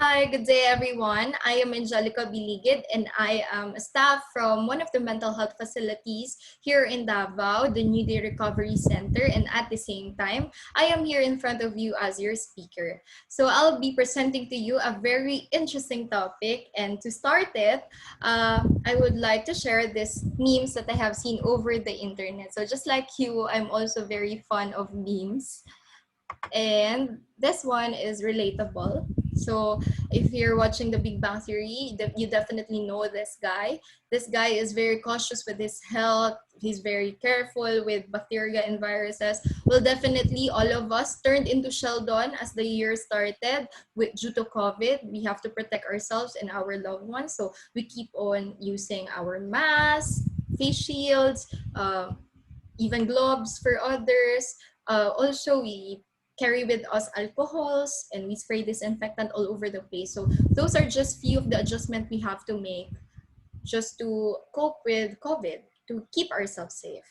Hi, good day everyone. I am Angelica Biligid and I am a staff from one of the mental health facilities here in Davao, the New Day Recovery Center, and at the same time, I am here in front of you as your speaker. So I'll be presenting to you a very interesting topic, and to start it, I would like to share these memes that I have seen over the internet. So just like you, I'm also very fond of memes. And this one is relatable. So if you're watching the Big Bang Theory, you definitely know this guy. This guy is very cautious with his health. He's very careful with bacteria and viruses. Well, definitely all of us turned into Sheldon as the year started due to COVID. We have to protect ourselves and our loved ones. So we keep on using our masks, face shields, even gloves for others. Also, we carry with us alcohols and we spray disinfectant all over the place. So those are just few of the adjustments we have to make just to cope with COVID, to keep ourselves safe.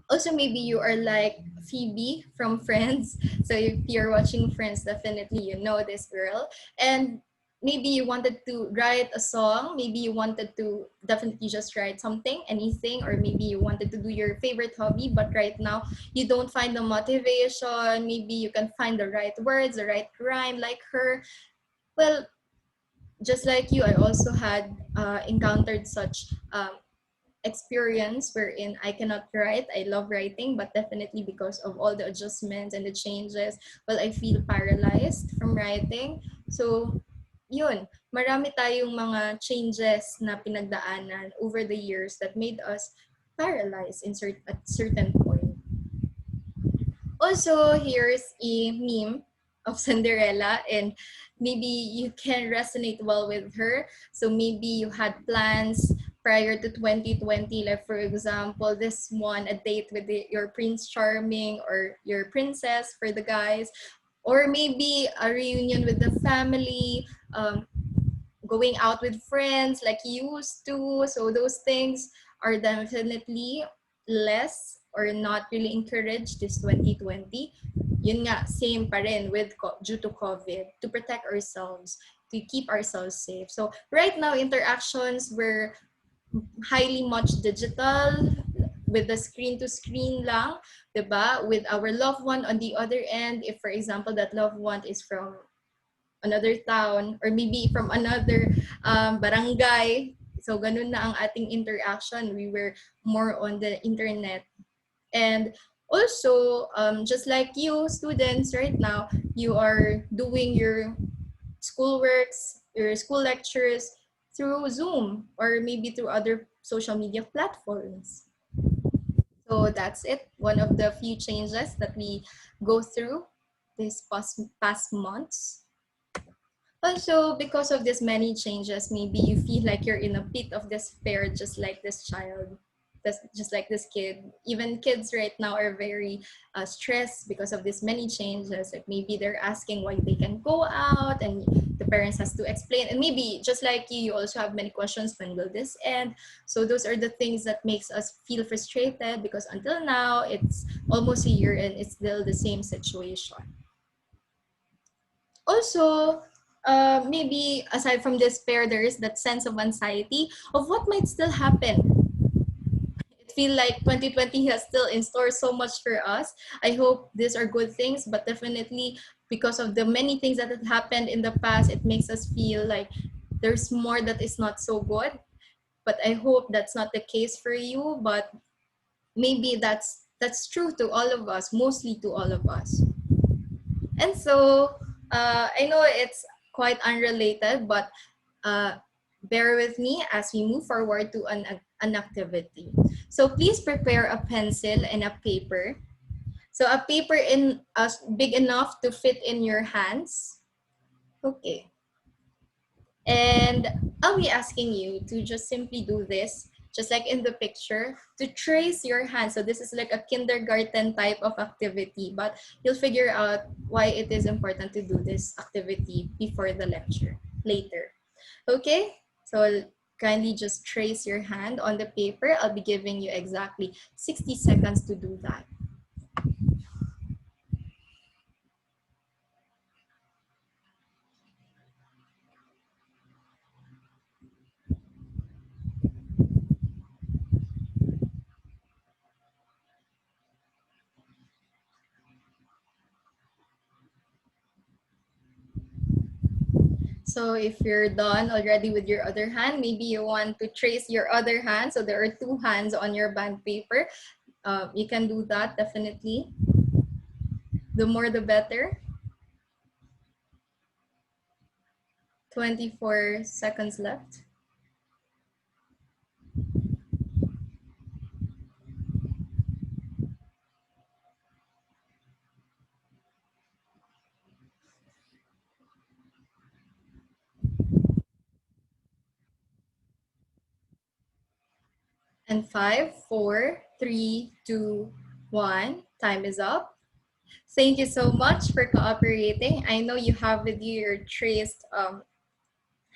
Also, maybe you are like Phoebe from Friends. So if you're watching Friends, definitely you know this girl. And maybe you wanted to write a song, maybe you wanted to definitely just write something, anything, or maybe you wanted to do your favorite hobby, but right now you don't find the motivation, maybe you can find the right words, the right rhyme like her. Well, just like you, I also had encountered such experience wherein I cannot write. I love writing, but definitely because of all the adjustments and the changes, well, I feel paralyzed from writing. So, yun, marami tayong mga changes na pinagdaanan over the years that made us paralyzed at certain point. Also, here's a meme of Cinderella, and maybe you can resonate well with her. So maybe you had plans prior to 2020, like for example, this one, a date with your Prince Charming or your princess for the guys, or maybe a reunion with the family, going out with friends like you used to. So those things are definitely less or not really encouraged this 2020. Yun nga, same pa rin due to COVID, to protect ourselves, to keep ourselves safe. So right now, interactions were highly much digital, with the screen to screen lang, diba? With our loved one on the other end, if for example, that loved one is from another town or maybe from another barangay. So ganun na ang ating interaction. We were more on the internet. And also, just like you, students, right now, you are doing your schoolworks, your school lectures through Zoom or maybe through other social media platforms. So that's it. One of the few changes that we go through this past months. Also, because of these many changes, maybe you feel like you're in a pit of despair, just like this child, just like this kid. Even kids right now are very stressed because of these many changes. Like maybe they're asking why they can go out, and the parents has to explain. And maybe just like you also have many questions. When will this end? So those are the things that makes us feel frustrated because until now it's almost a year and it's still the same situation. Also, maybe aside from despair, there is that sense of anxiety of what might still happen. It feels like 2020 has still in store so much for us. I hope these are good things, but definitely because of the many things that have happened in the past, it makes us feel like there's more that is not so good. But I hope that's not the case for you, but maybe that's true to all of us, mostly to all of us. And so I know it's quite unrelated, but bear with me as we move forward to an activity. So please prepare a pencil and a paper. So a paper big enough to fit in your hands. Okay. And I'll be asking you to just simply do this, just like in the picture, to trace your hand. So this is like a kindergarten type of activity, but you'll figure out why it is important to do this activity before the lecture later. Okay, so kindly just trace your hand on the paper. I'll be giving you exactly 60 seconds to do that. So if you're done already with your other hand, maybe you want to trace your other hand. So there are 2 hands on your band paper. You can do that definitely. The more the better. 24 seconds left. And 5, 4, 3, 2, 1. Time is up. Thank you so much for cooperating. I know you have with you your traced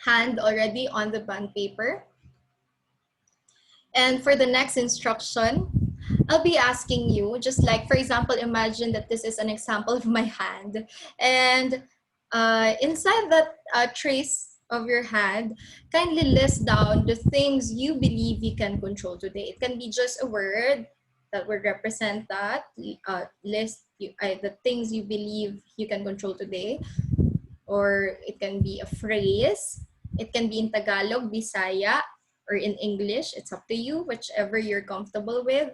hand already on the band paper. And for the next instruction, I'll be asking you, just like, for example, imagine that this is an example of my hand. And inside that trace of your hand, kindly list down the things you believe you can control today. It can be just a word that would represent that. The things you believe you can control today. Or it can be a phrase. It can be in Tagalog, Bisaya, or in English. It's up to you, whichever you're comfortable with.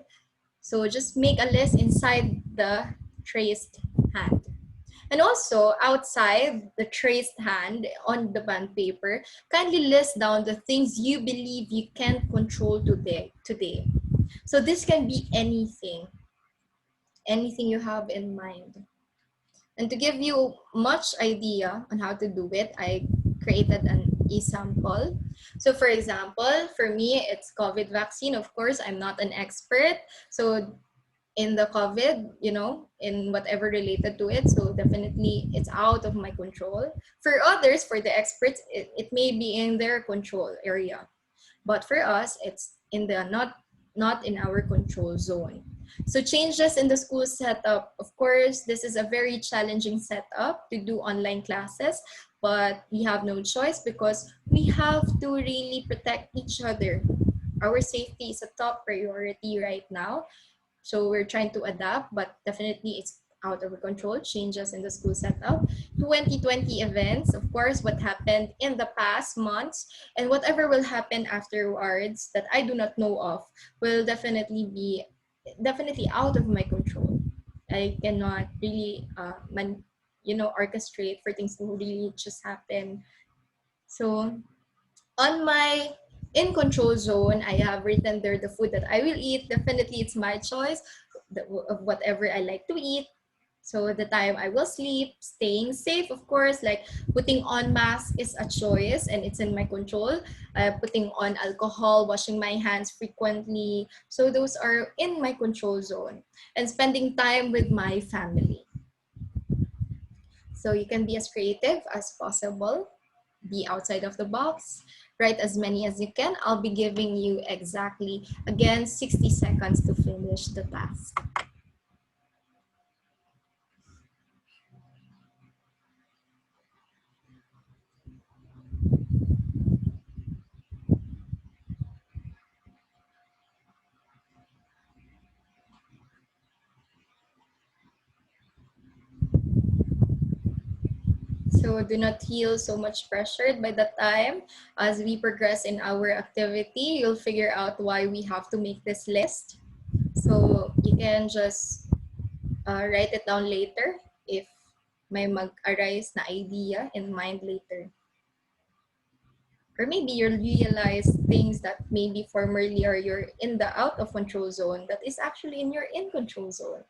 So just make a list inside the traced hand. And also outside the traced hand on the band paper, kindly list down the things you believe you can't control today. So this can be anything you have in mind. And to give you much idea on how to do it, I created an example. So for example, for me, it's COVID vaccine. Of course, I'm not an expert. So in the COVID, in whatever related to it. So definitely it's out of my control. For others, for the experts, it may be in their control area. But for us, it's in the not in our control zone. So changes in the school setup. Of course, this is a very challenging setup to do online classes, but we have no choice because we have to really protect each other. Our safety is a top priority right now. So we're trying to adapt, but definitely it's out of our control, changes in the school setup. 2020 events, of course, what happened in the past months and whatever will happen afterwards that I do not know of will definitely be out of my control. I cannot really orchestrate for things to really just happen. So on my in control zone, I have written there the food that I will eat. Definitely it's my choice of whatever I like to eat. So the time I will sleep, staying safe, of course, like putting on mask is a choice and it's in my control. Putting on alcohol, washing my hands frequently. So those are in my control zone. And spending time with my family. So you can be as creative as possible. Be outside of the box. Write as many as you can. I'll be giving you exactly, again, 60 seconds to finish the task. So do not feel so much pressured by the time. As we progress in our activity, you'll figure out why we have to make this list. So you can just write it down later if may mag-arise na idea in mind later. Or maybe you'll realize things that maybe formerly are you're in the out of control zone that is actually in your in control zone.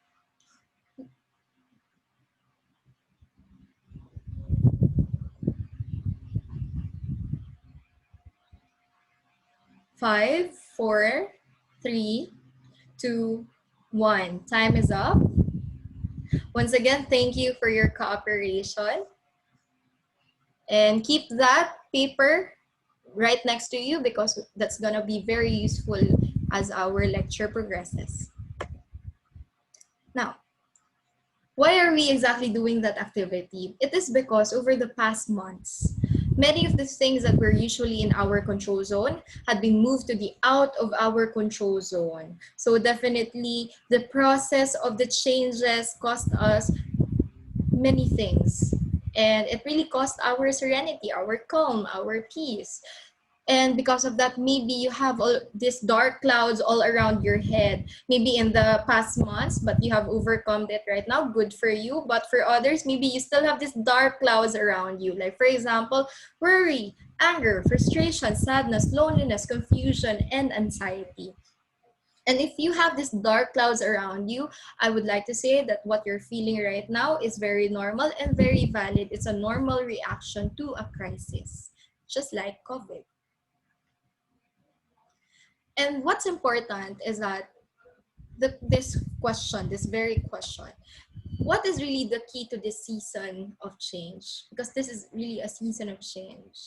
5, 4, 3, 2, 1. Time is up. Once again, thank you for your cooperation. And keep that paper right next to you because that's going to be very useful as our lecture progresses. Now, why are we exactly doing that activity? It is because over the past months, many of the things that were usually in our control zone had been moved to the out of our control zone. So definitely the process of the changes cost us many things. And it really cost our serenity, our calm, our peace. And because of that, maybe you have all these dark clouds all around your head, maybe in the past months, but you have overcome it right now. Good for you. But for others, maybe you still have these dark clouds around you. Like, for example, worry, anger, frustration, sadness, loneliness, confusion, and anxiety. And if you have these dark clouds around you, I would like to say that what you're feeling right now is very normal and very valid. It's a normal reaction to a crisis, just like COVID. And what's important is that this question, this very question, what is really the key to this season of change? Because this is really a season of change.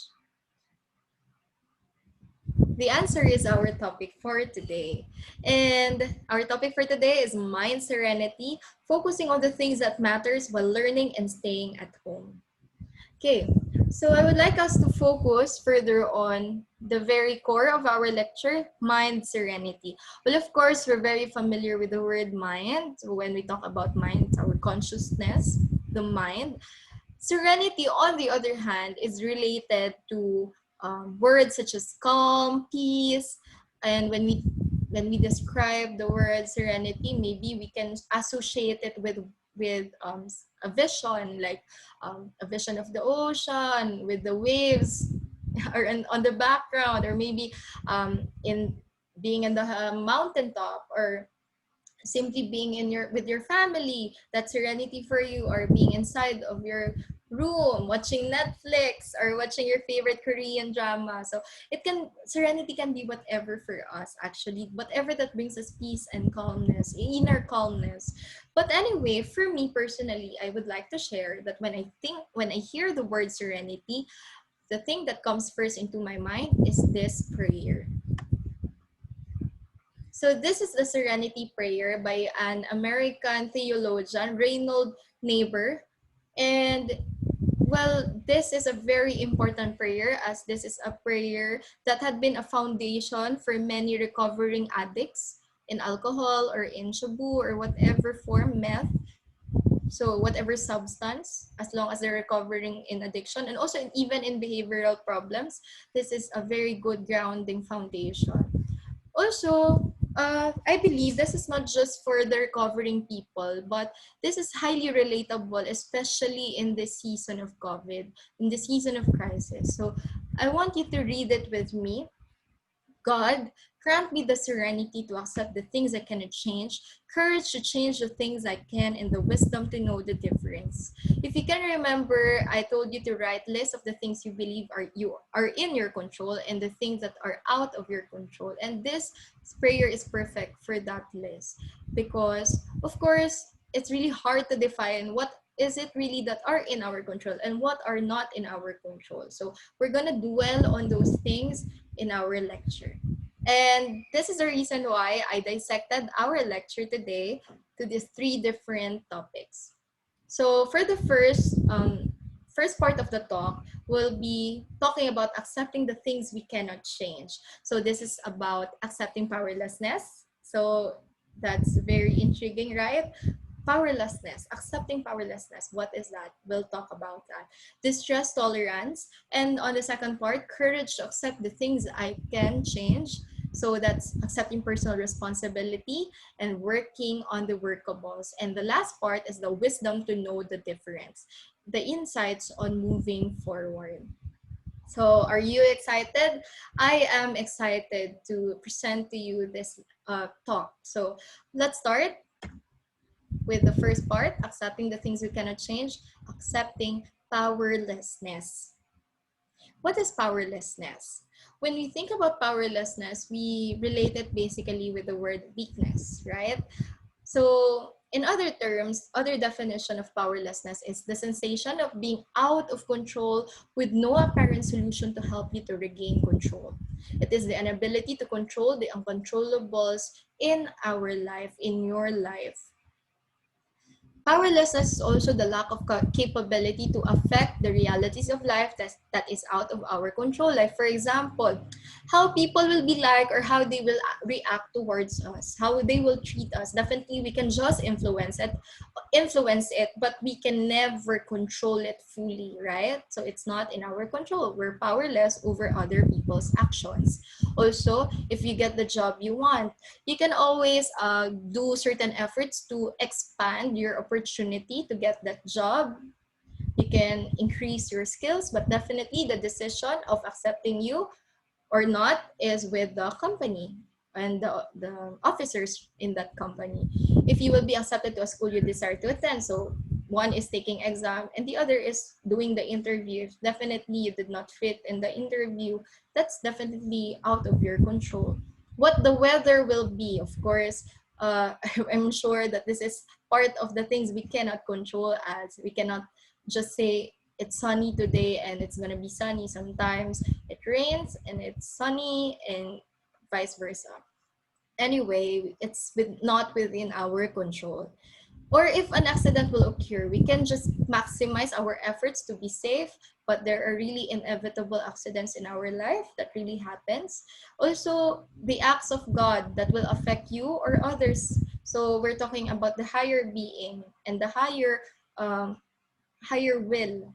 The answer is our topic for today. And our topic for today is mind serenity, focusing on the things that matters while learning and staying at home. Okay, so I would like us to focus further on the very core of our lecture, mind serenity. Well, of course, we're very familiar with the word mind. So when we talk about mind, it's our consciousness, the mind. Serenity, on the other hand, is related to words such as calm, peace, and when we describe the word serenity, maybe we can associate it with a vision, like a vision of the ocean with the waves, or on the background, or maybe in being in the mountaintop, or simply being in your with your family. That's serenity for you. Or being inside of your room watching Netflix or watching your favorite Korean drama. So it can serenity can be whatever for us, actually, whatever that brings us peace and calmness, inner calmness. But anyway, for me personally, I would like to share that when I hear the word serenity, the thing that comes first into my mind is this prayer. So this is the Serenity Prayer by an American theologian, Reynold Neighbor. And well, this is a very important prayer, as this is a prayer that had been a foundation for many recovering addicts in alcohol or in shabu or whatever form, meth. So whatever substance, as long as they're recovering in addiction, and also even in behavioral problems, this is a very good grounding foundation. Also, I believe this is not just for the recovering people, but this is highly relatable, especially in this season of COVID, in the season of crisis. So I want you to read it with me. God, grant me the serenity to accept the things I cannot change, courage to change the things I can, and the wisdom to know the difference. If you can remember, I told you to write lists of the things you believe are in your control and the things that are out of your control. And this prayer is perfect for that list because, of course, it's really hard to define what is it really that are in our control and what are not in our control. So we're gonna dwell on those things in our lecture. And this is the reason why I dissected our lecture today to these three different topics. So for the first part of the talk, we'll be talking about accepting the things we cannot change. So this is about accepting powerlessness. So that's very intriguing, right? Powerlessness, accepting powerlessness. What is that? We'll talk about that. Distress tolerance. And on the second part, courage to accept the things I can change. So that's accepting personal responsibility and working on the workables. And the last part is the wisdom to know the difference, the insights on moving forward. So are you excited? I am excited to present to you this talk. So let's start with the first part, accepting the things we cannot change, accepting powerlessness. What is powerlessness? When we think about powerlessness, we relate it basically with the word weakness, right? So in other terms, other definition of powerlessness is the sensation of being out of control with no apparent solution to help you to regain control. It is the inability to control the uncontrollables in our life, in your life. Powerlessness is also the lack of capability to affect the realities of life that is out of our control. Like, for example, how people will be like or how they will react towards us, how they will treat us. Definitely, we can just influence it, but we can never control it fully, right? So it's not in our control. We're powerless over other people's actions. Also, if you get the job you want, you can always do certain efforts to expand your opportunity to get that job. You can increase your skills, but definitely the decision of accepting you or not is with the company and the officers in that company. If you will be accepted to a school you desire to attend, so one is taking exam and the other is doing the interview. Definitely you did not fit in the interview. That's definitely out of your control. What the weather will be, of course, I'm sure that this is part of the things we cannot control, as we cannot just say it's sunny today and it's going to be sunny. Sometimes it rains and it's sunny and vice versa. Anyway, it's not within our control. Or if an accident will occur, we can just maximize our efforts to be safe, but there are really inevitable accidents in our life that really happens. Also, the acts of God that will affect you or others. So we're talking about the higher being and the higher will.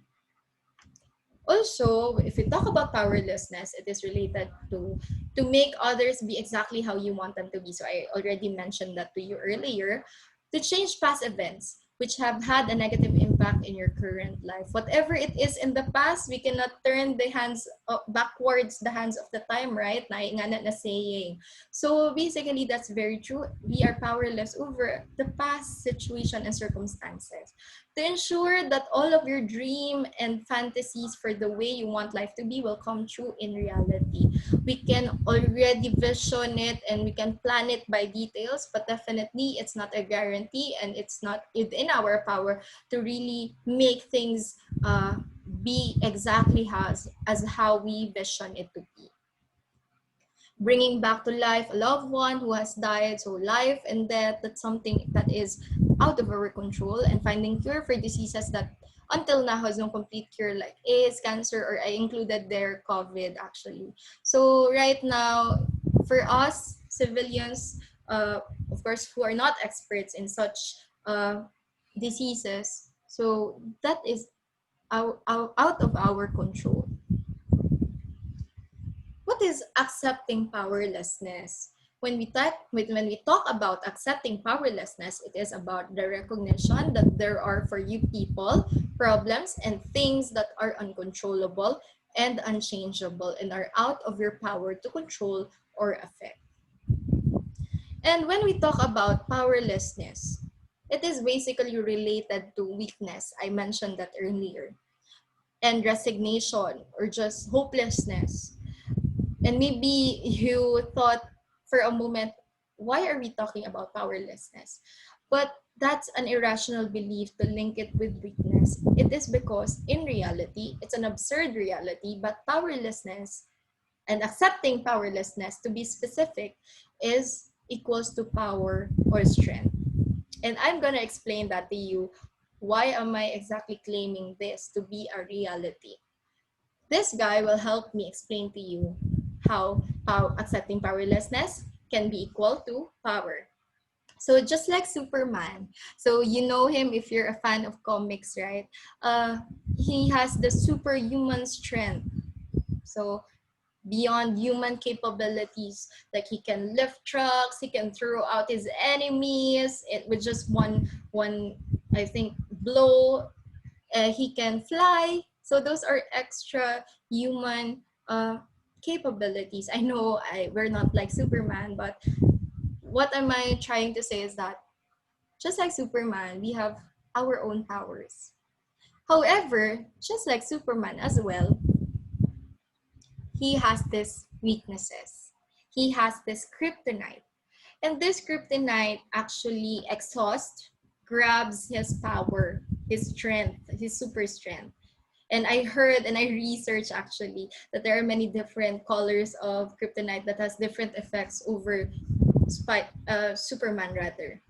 Also, if we talk about powerlessness, it is related to make others be exactly how you want them to be. So I already mentioned that to you earlier. To change past events which have had a negative impact in your current life. Whatever it is in the past, we cannot turn the hands backwards, the hands of the time, right? Nainganat na saying. So basically, that's very true. We are powerless over the past situation and circumstances. To ensure that all of your dream and fantasies for the way you want life to be will come true in reality. We can already vision it and we can plan it by details, but definitely it's not a guarantee and it's not within our power to really make things be exactly as how we vision it to be. Bringing back to life a loved one who has died. So life and death, that's something that is out of our control, and finding cure for diseases that until now has no complete cure, like AIDS, cancer, or I included there COVID actually. So right now, for us civilians, of course, who are not experts in such diseases, so that is out of our control. What is accepting powerlessness? When we talk about accepting powerlessness, it is about the recognition that there are for you people, problems, and things that are uncontrollable and unchangeable and are out of your power to control or affect. And when we talk about powerlessness, it is basically related to weakness. I mentioned that earlier. And resignation or just hopelessness. And maybe you thought for a moment, why are we talking about powerlessness? But that's an irrational belief to link it with weakness. It is because in reality, it's an absurd reality, but powerlessness and accepting powerlessness, to be specific, is equals to power or strength. And I'm going to explain that to you. Why am I exactly claiming this to be a reality? This guy will help me explain to you how accepting powerlessness can be equal to power. So just like Superman, so you know him if you're a fan of comics, right? He has the superhuman strength. So beyond human capabilities, like he can lift trucks, he can throw out his enemies with just one I think blow. He can fly. So those are extra human capabilities. I know we're not like Superman, but what am I trying to say is that just like Superman, we have our own powers. However, just like Superman as well, he has these weaknesses. He has this kryptonite. And this kryptonite actually exhausts, grabs his power, his strength, his super strength. And I heard and I researched actually that there are many different colors of kryptonite that has different effects over Superman rather.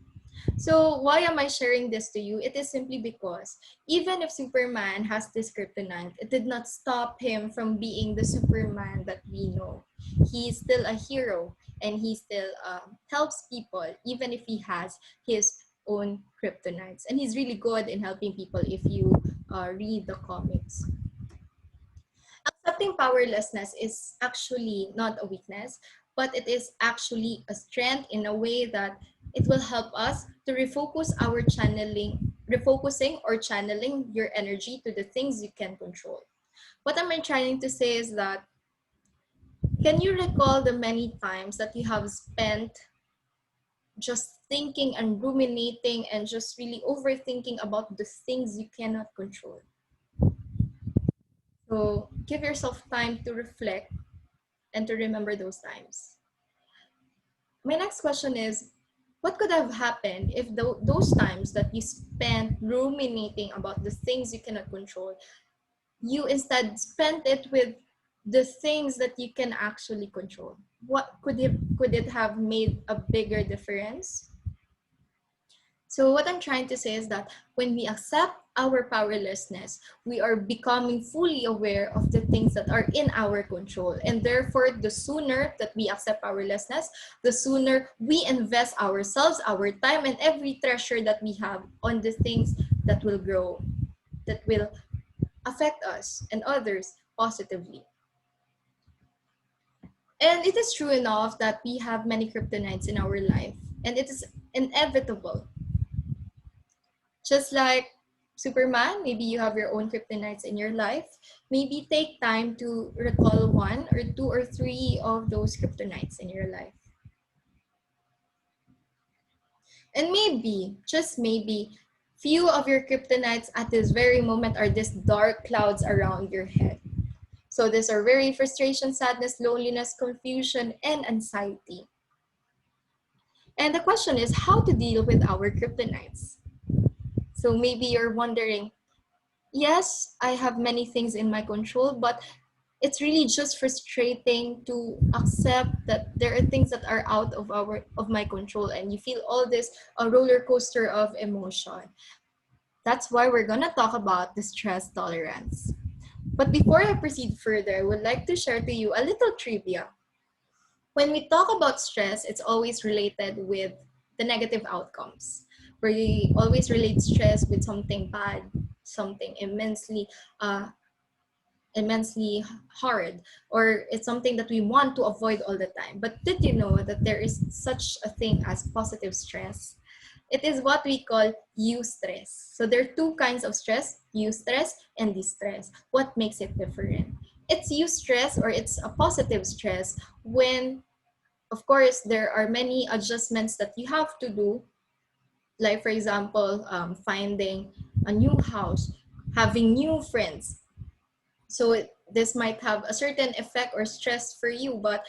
So why am I sharing this to you? It is simply because even if Superman has this kryptonite, it did not stop him from being the Superman that we know. He's still a hero and he still helps people even if he has his own kryptonites. And he's really good in helping people if you read the comics. Accepting powerlessness is actually not a weakness, but it is actually a strength in a way that it will help us to refocusing or channeling your energy to the things you can control. What am I trying to say is that, can you recall the many times that you have spent just thinking and ruminating and just really overthinking about the things you cannot control? So give yourself time to reflect and to remember those times. My next question is, what could have happened if those times that you spent ruminating about the things you cannot control, you instead spent it with the things that you can actually control? What could it have made a bigger difference? So what I'm trying to say is that when we accept our powerlessness, we are becoming fully aware of the things that are in our control. And therefore, the sooner that we accept powerlessness, the sooner we invest ourselves, our time, and every treasure that we have on the things that will grow, that will affect us and others positively. And it is true enough that we have many kryptonites in our life, and it is inevitable. Just like Superman, maybe you have your own kryptonites in your life. Maybe take time to recall one or two or three of those kryptonites in your life. And maybe, just maybe, few of your kryptonites at this very moment are these dark clouds around your head. So these are very frustration, sadness, loneliness, confusion, and anxiety. And the question is how to deal with our kryptonites. So maybe you're wondering, yes, I have many things in my control, but it's really just frustrating to accept that there are things that are out of my control, and you feel all this a roller coaster of emotion. That's why we're gonna talk about the stress tolerance. But before I proceed further, I would like to share to you a little trivia. When we talk about stress, it's always related with the negative outcomes. We always relate stress with something bad, something immensely hard, or it's something that we want to avoid all the time. But did you know that there is such a thing as positive stress? It is what we call eustress. So there are two kinds of stress, eustress and distress. What makes it different? It's eustress, or it's a positive stress, when of course there are many adjustments that you have to do, like for example, finding a new house, having new friends. So this might have a certain effect or stress for you, but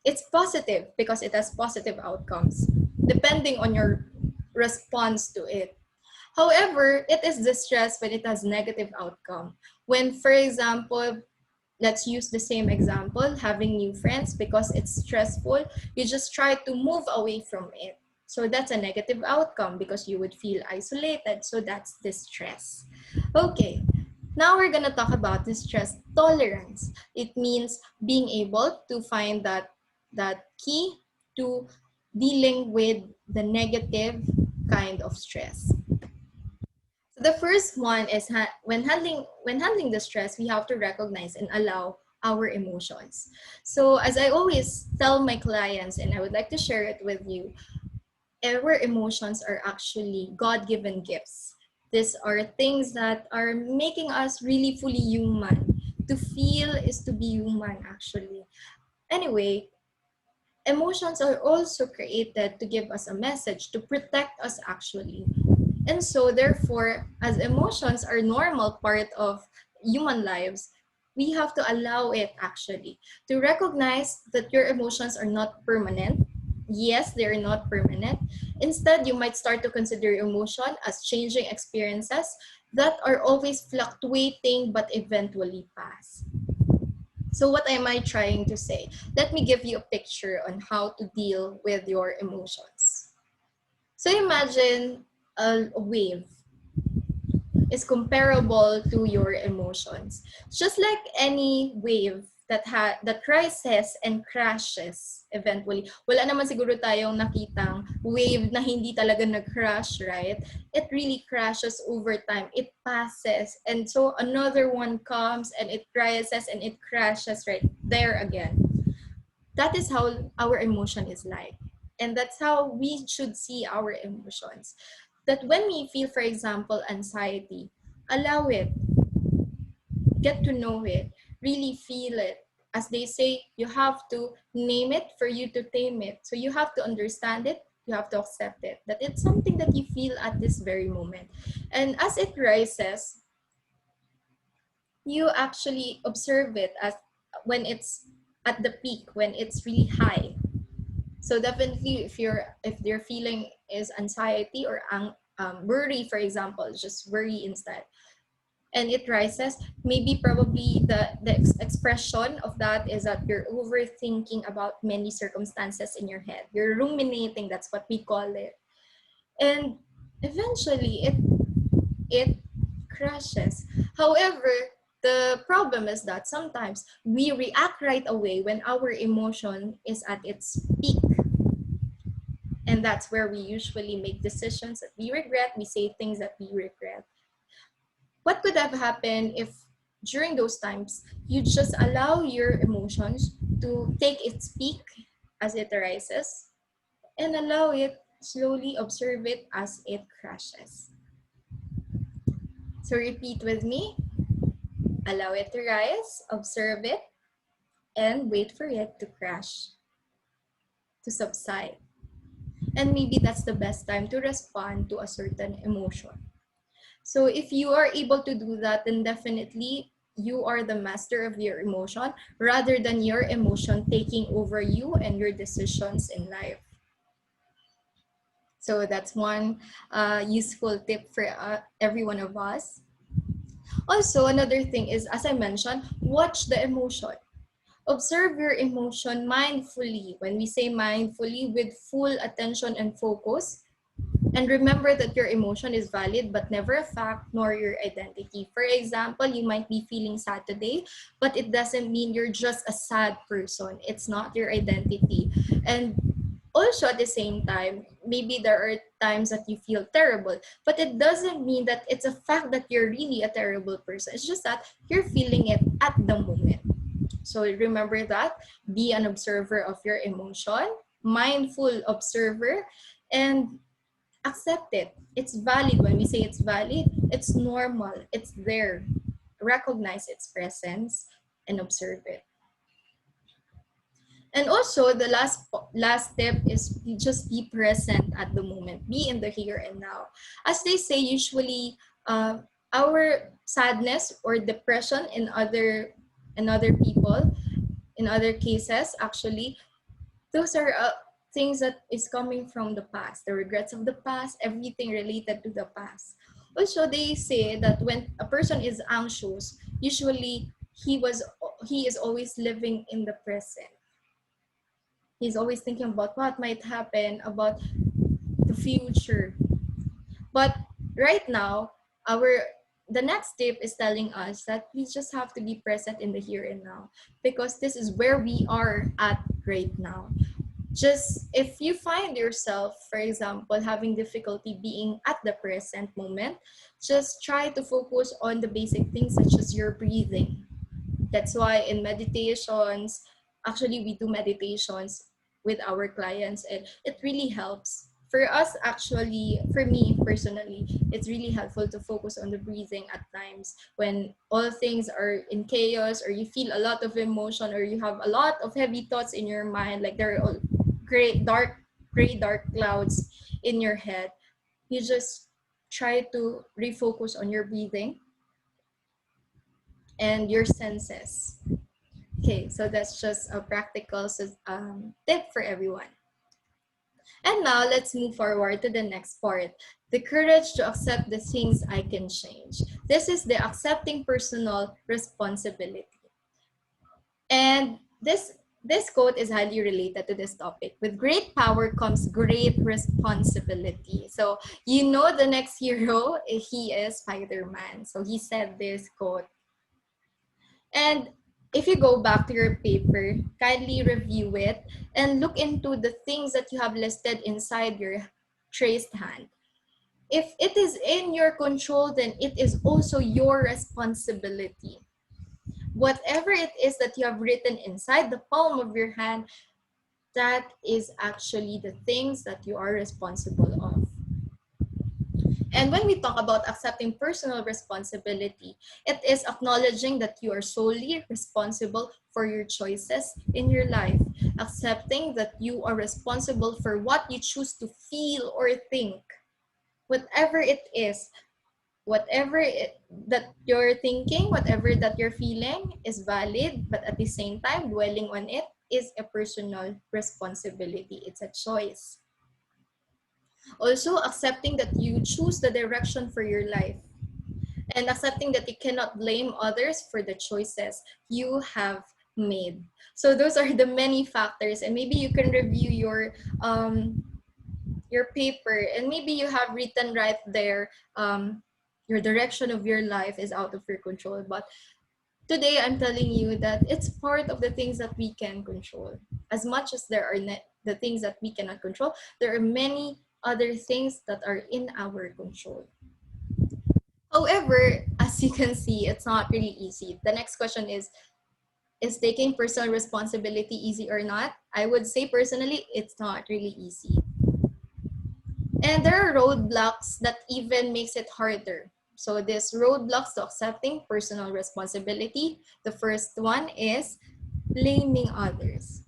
it's positive because it has positive outcomes depending on your response to it. However, it is distress when it has negative outcome. When, for example, let's use the same example, having new friends, because it's stressful, you just try to move away from it. So that's a negative outcome because you would feel isolated. So that's distress. Okay, now we're gonna talk about the stress tolerance. It means being able to find that key to dealing with the negative kind of stress. So the first one is when handling the stress, we have to recognize and allow our emotions. So as I always tell my clients, and I would like to share it with you, our emotions are actually God-given gifts. These are things that are making us really fully human. To feel is to be human, actually. Anyway, emotions are also created to give us a message, to protect us, actually. And so therefore, as emotions are normal part of human lives, we have to allow it, actually, to recognize that your emotions are not permanent. Yes, they're not permanent. Instead, you might start to consider emotion as changing experiences that are always fluctuating but eventually pass. So what am I trying to say? Let me give you a picture on how to deal with your emotions. So imagine a wave is comparable to your emotions. Just like any wave that rises and crashes eventually. Wala naman siguro tayong nakitang wave na hindi talaga nag-crash, right? It really crashes over time. It passes. And so another one comes and it rises and it crashes right there again. That is how our emotion is like. And that's how we should see our emotions. That when we feel, for example, anxiety, allow it, get to know it, really feel it. As they say, you have to name it for you to tame it. So you have to understand it, you have to accept it, that it's something that you feel at this very moment. And as it rises, you actually observe it as when it's at the peak, when it's really high. So definitely, if your feeling is anxiety or worry, for example, just worry instead, and it rises, maybe probably the expression of that is that you're overthinking about many circumstances in your head. You're ruminating. That's what we call it, and eventually it crashes. However, the problem is that sometimes we react right away when our emotion is at its peak. And that's where we usually make decisions that we regret. We say things that we regret. What could have happened if during those times you just allow your emotions to take its peak as it arises and allow it slowly observe it as it crashes? So repeat with me. Allow it to rise, observe it, and wait for it to crash, to subside. And maybe that's the best time to respond to a certain emotion. So if you are able to do that, then definitely you are the master of your emotion rather than your emotion taking over you and your decisions in life. So that's one useful tip for every one of us. Also, another thing is, as I mentioned, watch the emotion. Observe your emotion mindfully. When we say mindfully, with full attention and focus, and remember that your emotion is valid but never a fact nor your identity. For example, you might be feeling sad today, but it doesn't mean you're just a sad person. It's not your identity. And also at the same time, maybe there are times that you feel terrible, but it doesn't mean that it's a fact that you're really a terrible person. It's just that you're feeling it at the moment. So remember that. Be an observer of your emotion, mindful observer, and accept it. It's valid. When we say it's valid, it's normal. It's there. Recognize its presence and observe it. And also, the last step is just be present at the moment. Be in the here and now. As they say, usually our sadness or depression in other people, in other cases, actually, those are things that is coming from the past, the regrets of the past, everything related to the past. Also, they say that when a person is anxious, usually he is always living in the present. He's always thinking about what might happen, about the future. But right now, our the next step is telling us that we just have to be present in the here and now, because this is where we are at right now. Just if you find yourself, for example, having difficulty being at the present moment, just try to focus on the basic things such as your breathing. That's why in meditations, actually we do meditations with our clients, and it really helps. For us, actually, for me personally, it's really helpful to focus on the breathing at times when all things are in chaos, or you feel a lot of emotion, or you have a lot of heavy thoughts in your mind, like there are all gray dark clouds in your head. You just try to refocus on your breathing and your senses. Okay, so that's just a practical tip for everyone. And now let's move forward to the next part. The courage to accept the things I can change. This is the accepting personal responsibility. And this This quote is highly related to this topic. With great power comes great responsibility. So you know the next hero, he is Spider-Man. So he said this quote. And if you go back to your paper, kindly review it and look into the things that you have listed inside your traced hand. If it is in your control, then it is also your responsibility. Whatever it is that you have written inside the palm of your hand, that is actually the things that you are responsible of. And when we talk about accepting personal responsibility, it is acknowledging that you are solely responsible for your choices in your life, accepting that you are responsible for what you choose to feel or think. Whatever it is, that you're thinking, whatever that you're feeling is valid, but at the same time, dwelling on it is a personal responsibility. It's a choice. Also, accepting that you choose the direction for your life and accepting that you cannot blame others for the choices you have made. So those are the many factors, and maybe you can review your paper, and maybe you have written right there, your direction of your life is out of your control. But today I'm telling you that it's part of the things that we can control. As much as there are the things that we cannot control, there are many other things that are in our control. However, as you can see, it's not really easy. The next question is taking personal responsibility easy or not? I would say personally, it's not really easy. And there are roadblocks that even makes it harder. So this roadblocks to accepting personal responsibility. The first one is blaming others.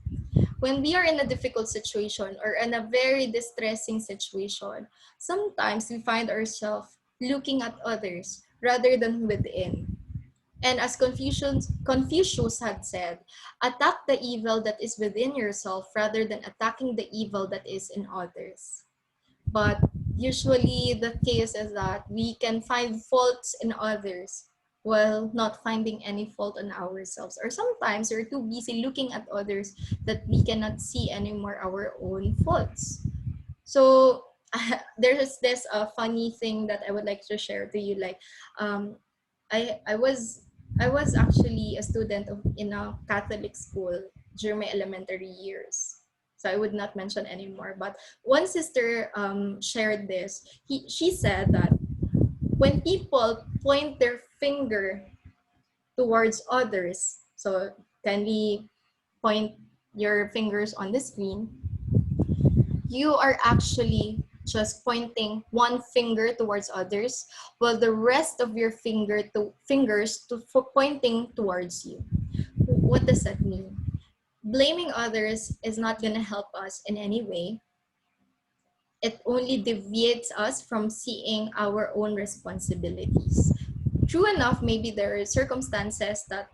When we are in a difficult situation or in a very distressing situation, sometimes we find ourselves looking at others rather than within. And as Confucius had said, attack the evil that is within yourself rather than attacking the evil that is in others. But usually the case is that we can find faults in others while not finding any fault in ourselves. Or sometimes we're too busy looking at others that we cannot see anymore our own faults. So there's this funny thing that I would like to share to you. Like, um, I was actually a student in a Catholic school during my elementary years. So I would not mention anymore. But one sister shared this. She said that when people point their finger towards others, so can we point your fingers on the screen? You are actually just pointing one finger towards others, while the rest of your fingers pointing towards you. What does that mean? Blaming others is not going to help us in any way. It only deviates us from seeing our own responsibilities. True enough, maybe there are circumstances that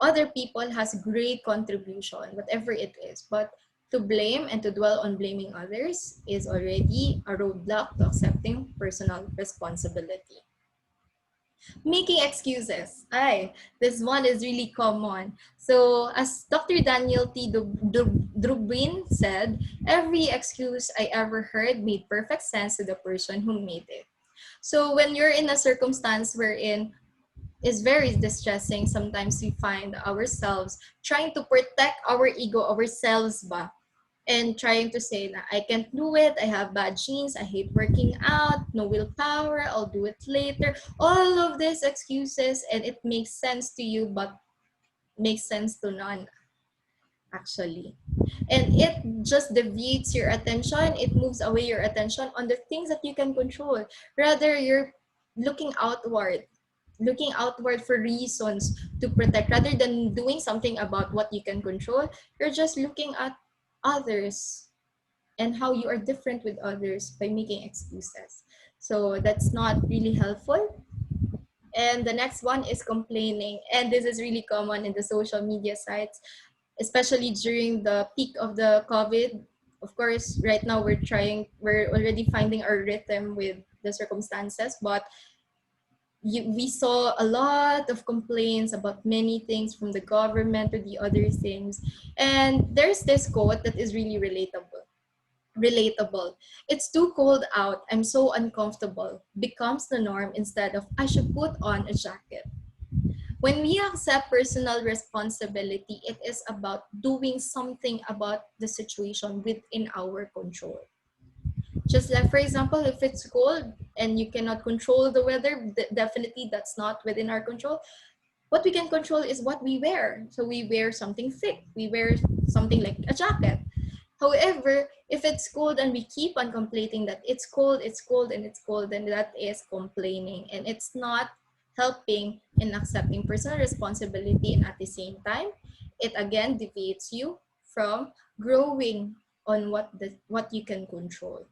other people has great contribution, whatever it is, but to blame and to dwell on blaming others is already a roadblock to accepting personal responsibility. Making excuses. This one is really common. So as Dr. Daniel T. Drubin said, every excuse I ever heard made perfect sense to the person who made it. So when you're in a circumstance wherein is very distressing, sometimes we find ourselves trying to protect our ego, ourselves ba? And trying to say na I can't do it, I have bad genes, I hate working out, no willpower, I'll do it later. All of these excuses, and it makes sense to you, but makes sense to none, actually. And it just deviates your attention, it moves away your attention on the things that you can control. Rather, you're looking outward, for reasons to protect rather than doing something about what you can control. You're just looking at others and how you are different with others by making excuses. So that's not really helpful. And the next one is complaining. And this is really common in the social media sites, especially during the peak of the COVID. Of course, right now we're already finding our rhythm with the circumstances, but we saw a lot of complaints about many things from the government to the other things. And there's this quote that is really relatable. It's too cold out. I'm so uncomfortable. Becomes the norm instead of I should put on a jacket. When we accept personal responsibility, it is about doing something about the situation within our control. Just like, for example, if it's cold and you cannot control the weather, definitely that's not within our control. What we can control is what we wear. So we wear something thick. We wear something like a jacket. However, if it's cold and we keep on complaining that it's cold, and it's cold, then that is complaining. And it's not helping in accepting personal responsibility. And at the same time, it again deviates you from growing on what you can control.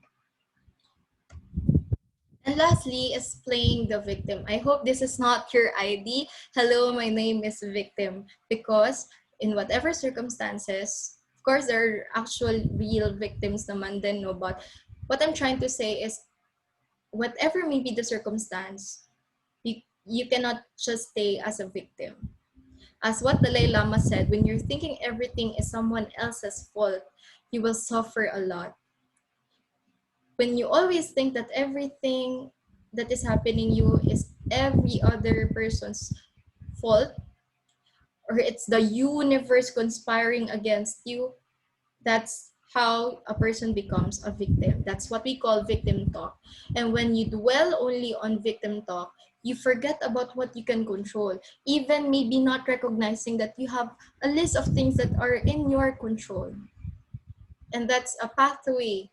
And lastly is playing the victim. I hope this is not your ID. Hello, my name is victim. Because in whatever circumstances, of course, there are actual real victims naman din, no? But what I'm trying to say is, whatever may be the circumstance, you cannot just stay as a victim. As what Dalai Lama said, when you're thinking everything is someone else's fault, you will suffer a lot. When you always think that everything that is happening you is every other person's fault, or it's the universe conspiring against you, that's how a person becomes a victim. That's what we call victim talk. And when you dwell only on victim talk, you forget about what you can control, even maybe not recognizing that you have a list of things that are in your control. And that's a pathway,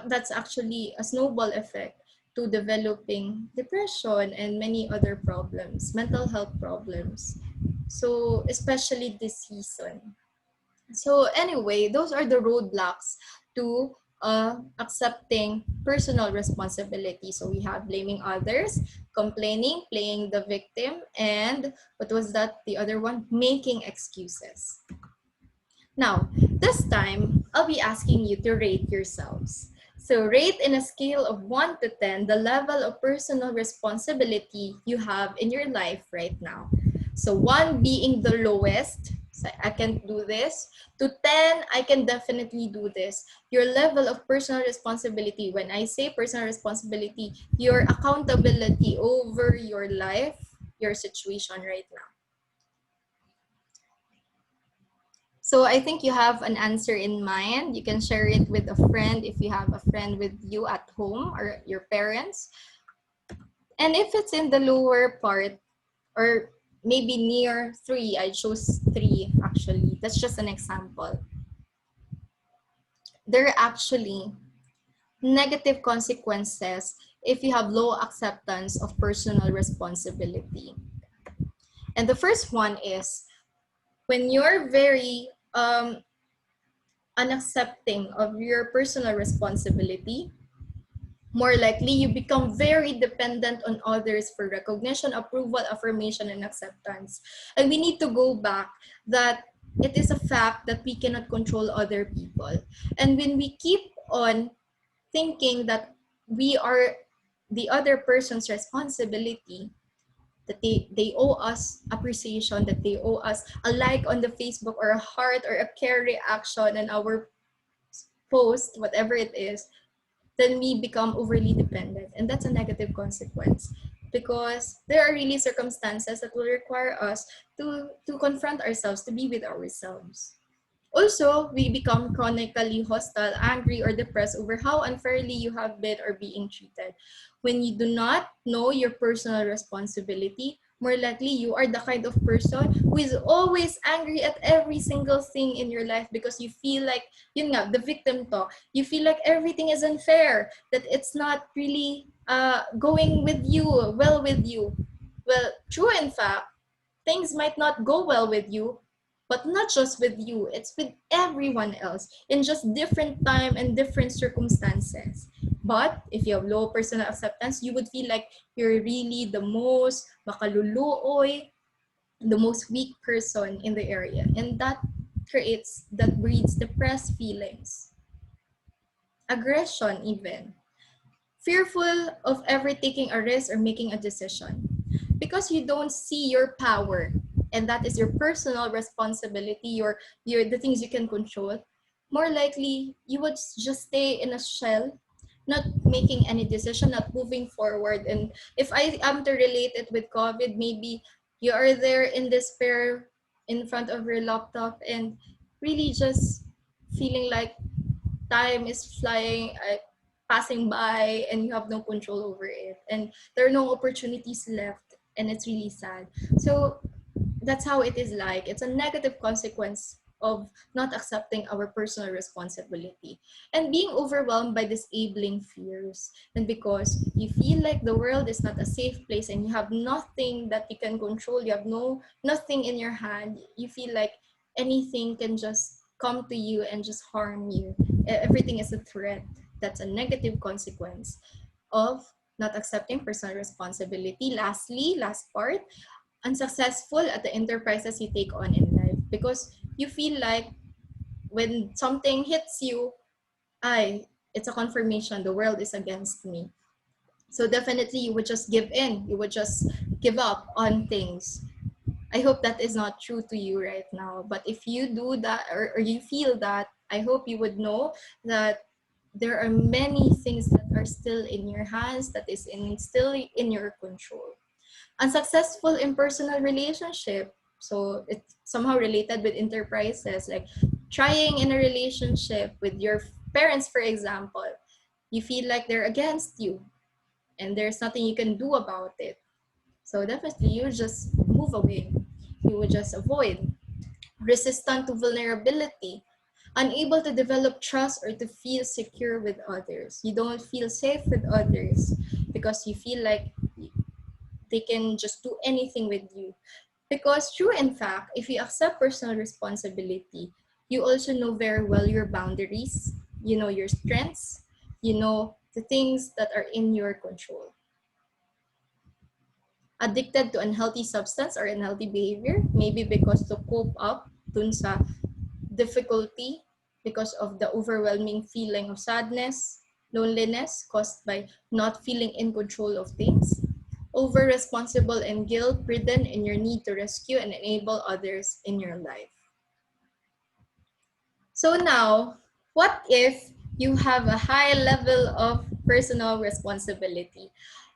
that's actually a snowball effect to developing depression and many other problems, mental health problems. So especially this season. So anyway, those are the roadblocks to accepting personal responsibility. So we have blaming others, complaining, playing the victim, and what was that? The other one, making excuses. Now, this time, I'll be asking you to rate yourselves. So rate in a scale of 1 to 10 the level of personal responsibility you have in your life right now. So 1 being the lowest, so I can't do this, to 10, I can definitely do this. Your level of personal responsibility, when I say personal responsibility, your accountability over your life, your situation right now. So I think you have an answer in mind. You can share it with a friend if you have a friend with you at home or your parents. And if it's in the lower part or maybe near 3, I chose 3 actually. That's just an example. There are actually negative consequences if you have low acceptance of personal responsibility. And the first one is when you're very unaccepting of your personal responsibility, more likely you become very dependent on others for recognition, approval, affirmation, and acceptance. And we need to go back that it is a fact that we cannot control other people. And when we keep on thinking that we are the other person's responsibility, that they owe us appreciation, that they owe us a like on the Facebook or a heart or a care reaction on our post, whatever it is, then we become overly dependent. And that's a negative consequence because there are really circumstances that will require us to confront ourselves, to be with ourselves. Also, we become chronically hostile, angry, or depressed over how unfairly you have been or being treated. When you do not know your personal responsibility, more likely you are the kind of person who is always angry at every single thing in your life because you feel like, yun nga, the victim talk, you feel like everything is unfair, that it's not really going with you, well with you. Well, true in fact, things might not go well with you, but not just with you, it's with everyone else in just different time and different circumstances. But if you have low personal acceptance, you would feel like you're really the most makaluluoy, the most weak person in the area. And that breeds depressed feelings, aggression even, fearful of ever taking a risk or making a decision. because you don't see your power, and that is your personal responsibility, your the things you can control, more likely you would just stay in a shell, not making any decision, not moving forward. And if I am to relate it with COVID, maybe you are there in despair in front of your laptop and really just feeling like time is flying, passing by, and you have no control over it, and there are no opportunities left, and it's really sad. So that's how it is. Like, it's a negative consequence of not accepting our personal responsibility and being overwhelmed by disabling fears. And because you feel like the world is not a safe place and you have nothing that you can control, you have nothing in your hand, you feel like anything can just come to you and just harm you. Everything is a threat. That's a negative consequence of not accepting personal responsibility. Lastly, last part, unsuccessful at the enterprises you take on in life, because you feel like when something hits you, I it's a confirmation the world is against me. So definitely you would just give in, you would just give up on things. I hope that is not true to you right now, but if you do that, or you feel that, I hope you would know that there are many things that are still in your hands, that is still in your control. Unsuccessful in personal relationship, so it's somehow related with enterprises, like trying in a relationship with your parents, for example. You feel like they're against you and there's nothing you can do about it. So definitely you just move away, you would just avoid. Resistant to vulnerability, unable to develop trust or to feel secure with others. You don't feel safe with others because you feel like they can just do anything with you. Because true, in fact, if you accept personal responsibility, you also know very well your boundaries, you know your strengths, you know the things that are in your control. Addicted to unhealthy substance or unhealthy behavior, maybe because to cope up dun sa difficulty, because of the overwhelming feeling of sadness, loneliness caused by not feeling in control of things. Over responsible and guilt ridden in your need to rescue and enable others in your life. So now, what if you have a high level of personal responsibility?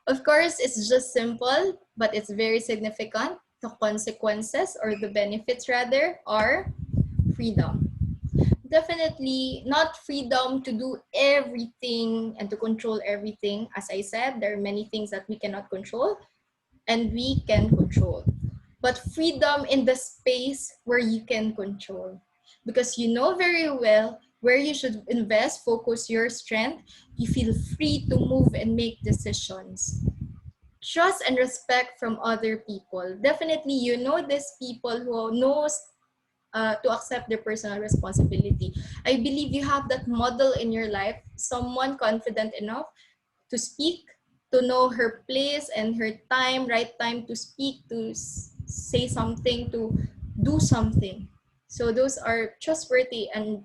Of course, it's just simple, but it's very significant. The consequences, or the benefits rather, are freedom. Definitely not freedom to do everything and to control everything. As I said, there are many things that we cannot control and we can control. But freedom in the space where you can control. Because you know very well where you should invest, focus your strength. You feel free to move and make decisions. Trust and respect from other people. Definitely, you know these people who knows to accept their personal responsibility. I believe you have that model in your life, someone confident enough to speak, to know her place and her time, right time to speak, to say something, to do something. So those are trustworthy and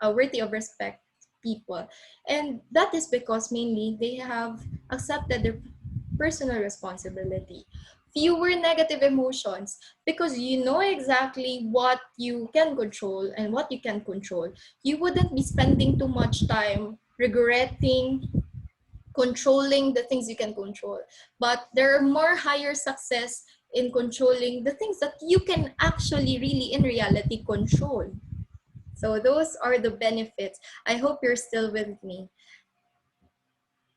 worthy of respect people. And that is because mainly they have accepted their personal responsibility. Fewer negative emotions, because you know exactly what you can control and what you can control. You wouldn't be spending too much time regretting controlling the things you can control, but there are more higher success in controlling the things that you can actually really in reality control. So those are the benefits. I hope you're still with me.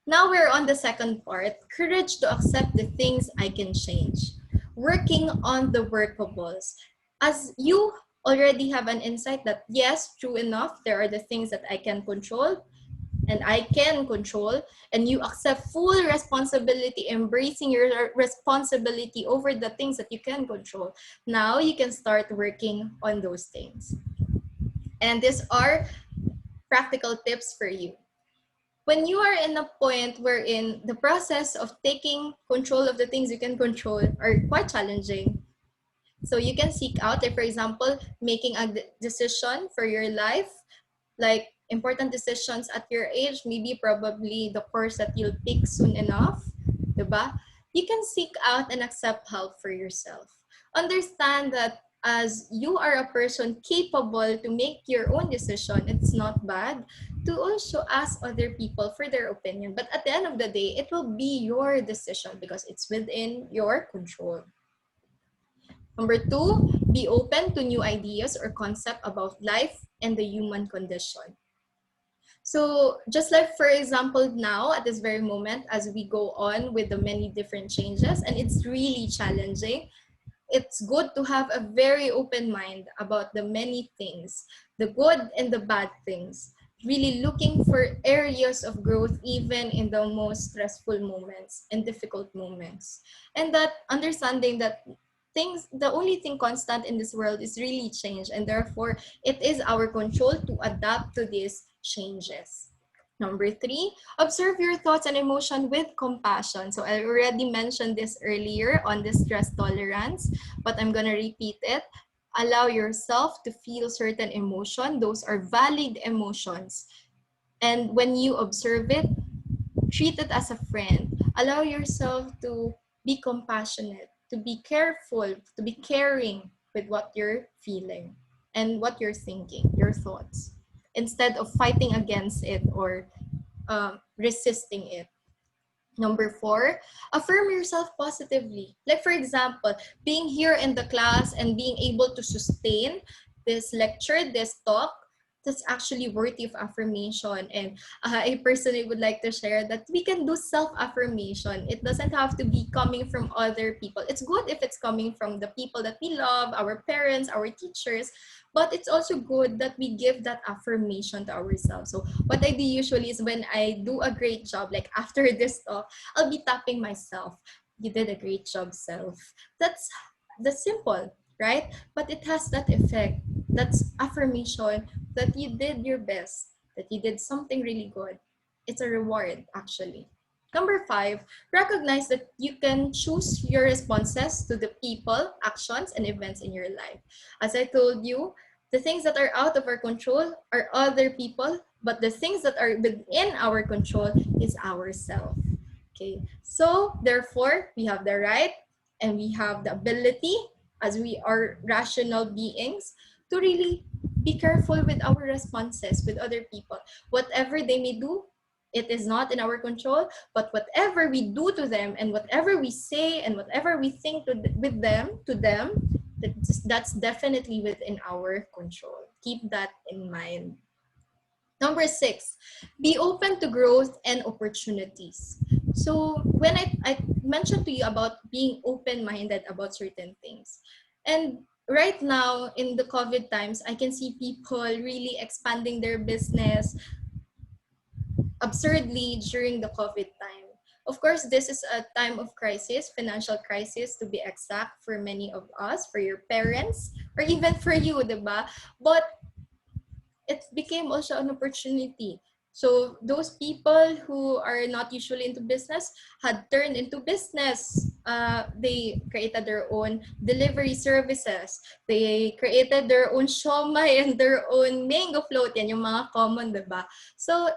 Now we're on the second part, courage to accept the things I can change. Working on the workables. As you already have an insight that yes, true enough, there are the things that I can control and I can control, and you accept full responsibility, embracing your responsibility over the things that you can control. Now you can start working on those things. And these are practical tips for you. When you are in a point wherein the process of taking control of the things you can control are quite challenging, so you can seek out, like for example, making a decision for your life, like important decisions at your age, maybe probably the course that you'll pick soon enough, diba? you can seek out and accept help for yourself. Understand that as you are a person capable to make your own decision, it's not bad to also ask other people for their opinion. But at the end of the day, it will be your decision because it's within your control. Number two, be open to new ideas or concept about life and the human condition. So just like, for example, now at this very moment, as we go on with the many different changes, and it's really challenging, it's good to have a very open mind about the many things, the good and the bad things, really looking for areas of growth even in the most stressful moments and difficult moments. And that understanding that things, the only thing constant in this world is really change, and therefore it is our control to adapt to these changes. Number three, observe your thoughts and emotion with compassion. So I already mentioned this earlier on the stress tolerance, but I'm gonna repeat it. Allow yourself to feel certain emotion. Those are valid emotions. And when you observe it, treat it as a friend. Allow yourself to be compassionate, to be careful, to be caring with what you're feeling and what you're thinking, your thoughts, instead of fighting against it or resisting it. Number four, affirm yourself positively. Like, for example, being here in the class and being able to sustain this lecture, this talk, that's actually worthy of affirmation. And I personally would like to share that we can do self-affirmation. It doesn't have to be coming from other people. It's good if it's coming from the people that we love, our parents, our teachers, but it's also good that we give that affirmation to ourselves. So what I do usually is when I do a great job, like after this talk, I'll be tapping myself. You did a great job, self. That's simple, right? But it has that effect. That's affirmation that you did your best, that you did something really good. It's a reward, actually. Number five, recognize that you can choose your responses to the people, actions, and events in your life. As I told you, the things that are out of our control are other people, but the things that are within our control is ourselves. Okay, so therefore, we have the right and we have the ability, as we are rational beings, to really be careful with our responses with other people. Whatever they may do, it is not in our control, but whatever we do to them and whatever we say and whatever we think to them, that's definitely within our control. Keep that in mind. Number six, be open to growth and opportunities. So when I mentioned to you about being open-minded about certain things, and right now in the COVID times, I can see people really expanding their business absurdly during the COVID time. Of course, this is a time of crisis, financial crisis to be exact, for many of us, for your parents, or even for you, diba? But it became also an opportunity. So those people who are not usually into business had turned into business. They created their own delivery services. They created their own siomai and their own mango float. Yan yung mga common, diba? So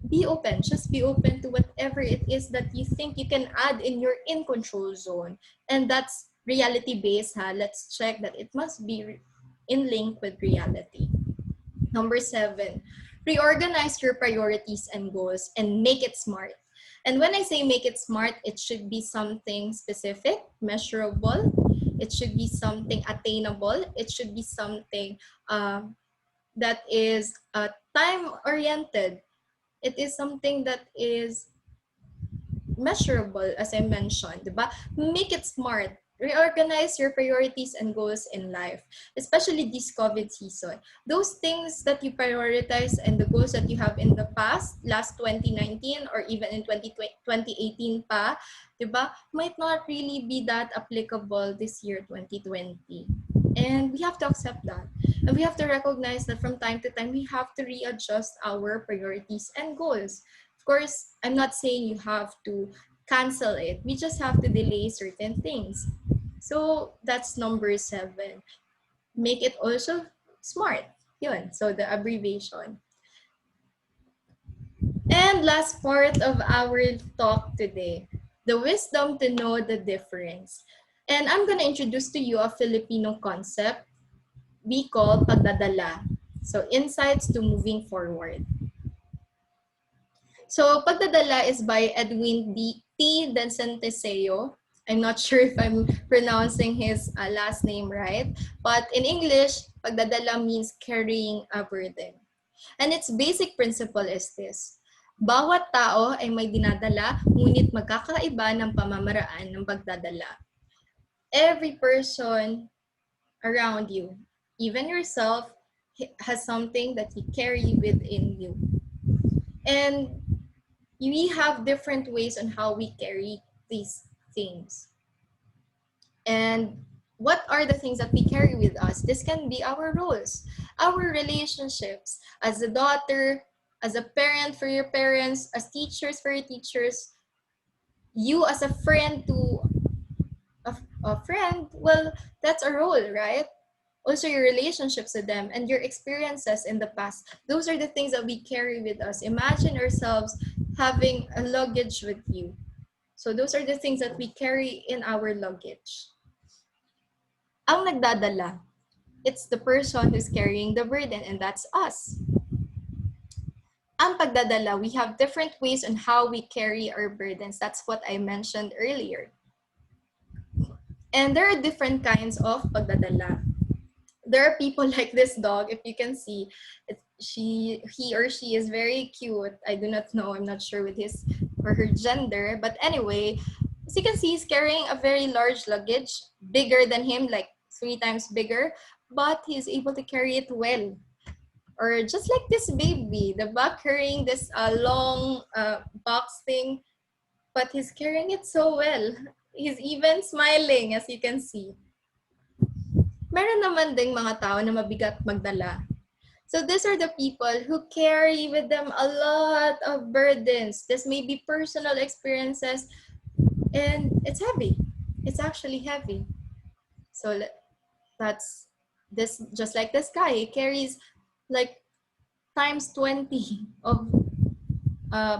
be open. Just be open to whatever it is that you think you can add in your in control zone. And that's reality based. Let's check that it must be in link with reality. Number seven, reorganize your priorities and goals and make it smart. And when I say make it smart, it should be something specific, measurable. It should be something attainable. It should be something that is time-oriented. It is something that is measurable, as I mentioned, diba? Make it smart. Reorganize your priorities and goals in life, especially this COVID season. Those things that you prioritize and the goals that you have in the past, last 2019 or even in 2018 pa, diba, might not really be that applicable this year, 2020. And we have to accept that. And we have to recognize that from time to time, we have to readjust our priorities and goals. Of course, I'm not saying you have to cancel it. We just have to delay certain things. So that's number seven. Make it also smart. Yun. So the abbreviation. And last part of our talk today. the wisdom to know the difference. And I'm gonna introduce to you a Filipino concept we call pagdadala. So insights to moving forward. So pagdadala is by Edwin T. Densenteseo. I'm not sure if I'm pronouncing his last name right, but in English, pagdadala means carrying a burden. And its basic principle is this: bawat tao ay may dinadala, ngunit magkakaiba ng pamamaraan ng pagdadala. Every person around you, even yourself, has something that you carry within you. And we have different ways on how we carry these things. And what are the things that we carry with us? This can be our roles, our relationships as a daughter, as a parent for your parents, as teachers for your teachers, you as a friend to a friend. Well, that's a role, right? Also your relationships with them and your experiences in the past. Those are the things that we carry with us. Imagine ourselves having a luggage with you. So those are the things that we carry in our luggage. Ang nagdadala, it's the person who's carrying the burden, and that's us. Ang pagdadala, we have different ways on how we carry our burdens. That's what I mentioned earlier. And there are different kinds of pagdadala. There are people like this dog, if you can see, he or she is very cute. I do not know, I'm not sure with his or her gender, but anyway, as you can see, he's carrying a very large luggage, bigger than him, like 3 times bigger, but he's able to carry it well. Or just like this baby, the back carrying this long box thing, but he's carrying it so well. He's even smiling, as you can see. Meron naman ding mga tao na mabigat magdala. So these are the people who carry with them a lot of burdens. This may be personal experiences, and it's heavy. It's actually heavy. So that's this, just like this guy, he carries like times 20 of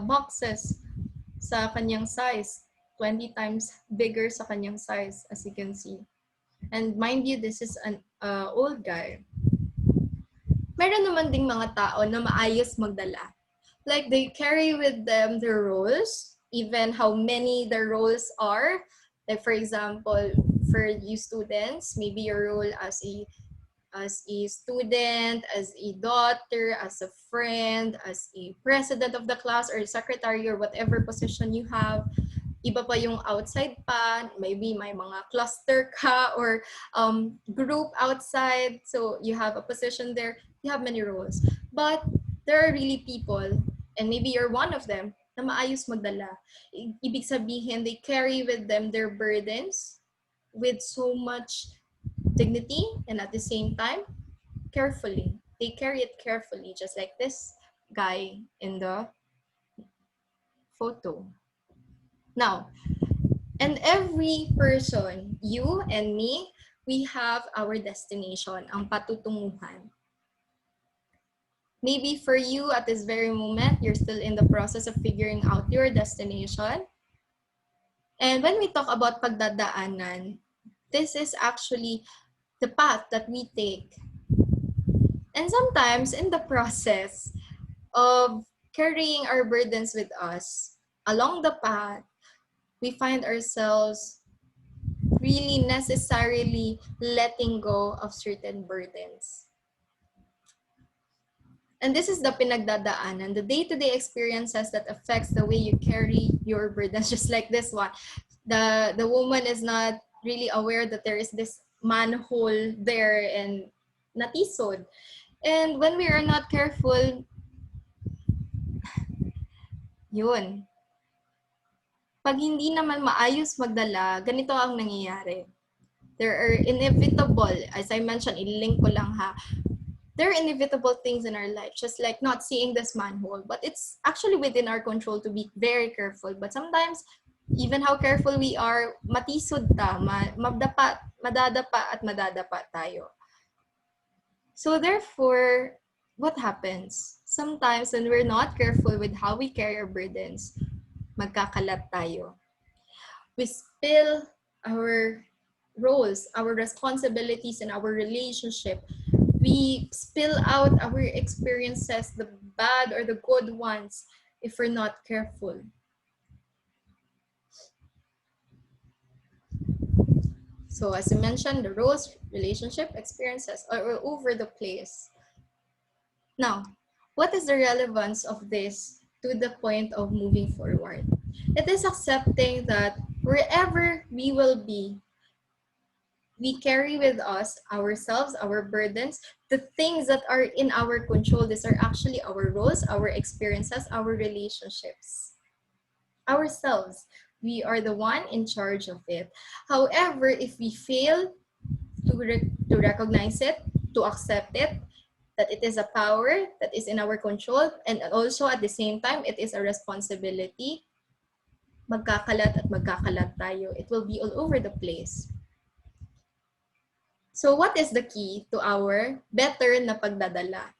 boxes sa kanyang size. 20 times bigger sa kanyang size, as you can see. And mind you, this is an old guy. Meron naman ding mga tao na maayos magdala. Like they carry with them their roles, even how many their roles are. Like for example, for you students, maybe your role as a student, as a daughter, as a friend, as a president of the class or secretary or whatever position you have. Iba pa yung outside pa, maybe may mga cluster ka or group outside, so you have a position there, you have many roles. But there are really people, and maybe you're one of them, na maayos magdala. Ibig sabihin, they carry with them their burdens with so much dignity, and at the same time, carefully. They carry it carefully, just like this guy in the photo. Now, and every person, you and me, we have our destination, ang patutunguhan. Maybe for you at this very moment, you're still in the process of figuring out your destination. And when we talk about pagdadaanan, this is actually the path that we take. And sometimes in the process of carrying our burdens with us, along the path, we find ourselves really necessarily letting go of certain burdens. And this is the pinagdadaanan, the day-to-day experiences that affects the way you carry your burdens, just like this one. The woman is not really aware that there is this manhole there and natisod. And when we are not careful, yun. Pag hindi naman maayos magdala, ganito ang nangyayari. There are inevitable, as I mentioned, ililink ko lang ha, there are inevitable things in our life, just like not seeing this manhole, but it's actually within our control to be very careful. But sometimes, even how careful we are, matisod ta, madadapa at madadapa tayo. So therefore, what happens? Sometimes when we're not careful with how we carry our burdens, magkakalat tayo. We spill our roles, our responsibilities in our relationship. We spill out our experiences, the bad or the good ones, if we're not careful. So as I mentioned, the roles, relationship, experiences are all over the place. Now, what is the relevance of this to the point of moving forward? It is accepting that wherever we will be, we carry with us ourselves, our burdens, the things that are in our control. These are actually our roles, our experiences, our relationships. Ourselves. We are the one in charge of it. However, if we fail to recognize it, to accept it, that it is a power that is in our control, and also at the same time, it is a responsibility, magkakalat at magkakalat tayo. It will be all over the place. So what is the key to our better na pagdadala?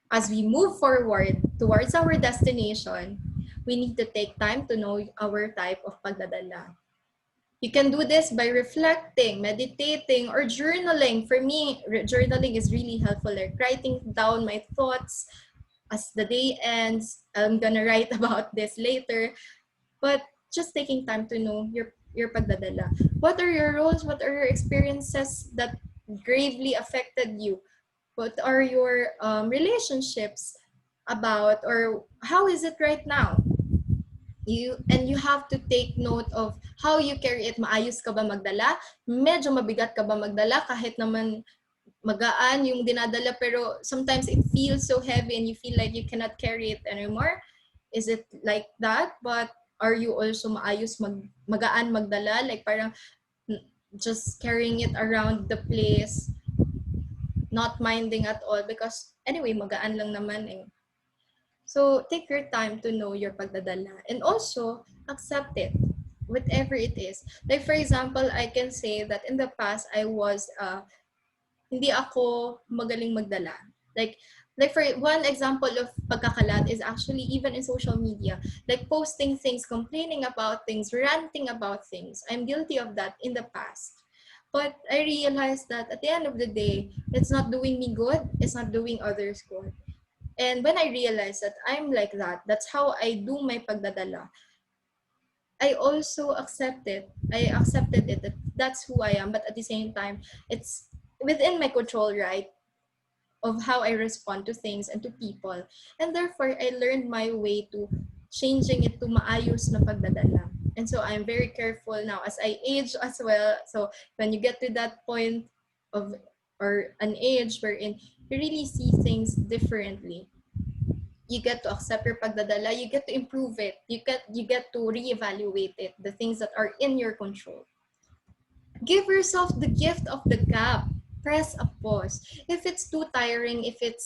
As we move forward towards our destination, we need to take time to know our type of pagdadala. You can do this by reflecting, meditating, or journaling. For me, journaling is really helpful, like writing down my thoughts as the day ends. I'm gonna write about this later, but just taking time to know your pagdadala. What are your roles? What are your experiences that gravely affected you? What are your relationships about, or how is it right now? You have to take note of how you carry it. Maayos ka ba magdala? Medyo mabigat ka ba magdala? Kahit naman magaan yung dinadala, pero sometimes it feels so heavy and you feel like you cannot carry it anymore. Is it like that? But are you also maayos magaan magdala? Like parang just carrying it around the place, not minding at all, because anyway, magaan lang naman eh. So take your time to know your pagdadala and also accept it, whatever it is. Like for example, I can say that in the past I was hindi ako magaling magdala. Like for one example of pagkakalat is actually even in social media, like posting things, complaining about things, ranting about things. I'm guilty of that in the past. But I realized that at the end of the day, it's not doing me good, it's not doing others good. And when I realized that I'm like that, that's how I do my pagdadala, I also accept it. I accepted it, that that's who I am. But at the same time, it's within my control, right? Of how I respond to things and to people. And therefore, I learned my way to changing it to maayos na pagdadala. And so I'm very careful now as I age as well. So when you get to that point of, or an age wherein you really see things differently, you get to accept your pagdadala, you get to improve it, you get to reevaluate it, the things that are in your control. Give yourself the gift of the gap. Press a pause. If it's too tiring, if it